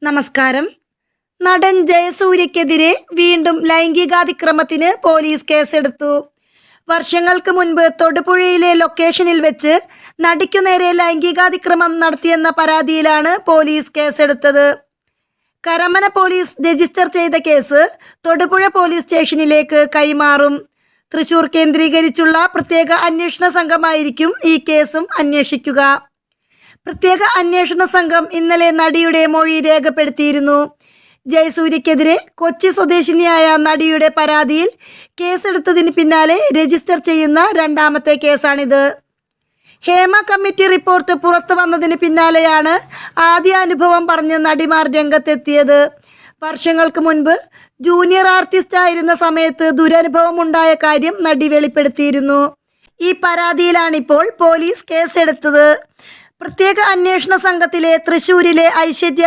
നമസ്കാരം. നടൻ ജയസൂര്യക്കെതിരെ വീണ്ടും ലൈംഗികാതിക്രമത്തിന് പോലീസ് കേസെടുത്തു. വർഷങ്ങൾക്ക് മുൻപ് തൊടുപുഴയിലെ ലൊക്കേഷനിൽ വെച്ച് നടിക്കു നേരെ ലൈംഗികാതിക്രമം നടത്തിയെന്ന പരാതിയിലാണ് പോലീസ് കേസെടുത്തത്. കരമന പോലീസ് രജിസ്റ്റർ ചെയ്ത കേസ് തൊടുപുഴ പോലീസ് സ്റ്റേഷനിലേക്ക് കൈമാറും. തൃശൂർ കേന്ദ്രീകരിച്ചുള്ള പ്രത്യേക അന്വേഷണ സംഘമായിരിക്കും ഈ കേസും അന്വേഷിക്കുക. പ്രത്യേക അന്വേഷണ സംഘം ഇന്നലെ നടിയുടെ മൊഴി രേഖപ്പെടുത്തിയിരുന്നു. ജയസൂര്യക്കെതിരെ കൊച്ചി സ്വദേശിനിയായ നടിയുടെ പരാതിയിൽ കേസെടുത്തതിന് പിന്നാലെ രജിസ്റ്റർ ചെയ്യുന്ന രണ്ടാമത്തെ കേസാണിത്. ഹേമ കമ്മിറ്റി റിപ്പോർട്ട് പുറത്തു വന്നതിന് പിന്നാലെയാണ് ആദ്യ അനുഭവം പറഞ്ഞ് നടിമാർ രംഗത്തെത്തിയത്. വർഷങ്ങൾക്ക് മുൻപ് ജൂനിയർ ആർട്ടിസ്റ്റ് ആയിരുന്ന സമയത്ത് ദുരനുഭവം ഉണ്ടായ കാര്യം നടി വെളിപ്പെടുത്തിയിരുന്നു. ഈ പരാതിയിലാണിപ്പോൾ പോലീസ് കേസെടുത്തത്. പ്രത്യേക അന്വേഷണ സംഘത്തിലെ തൃശൂരിലെ ഐശ്വര്യ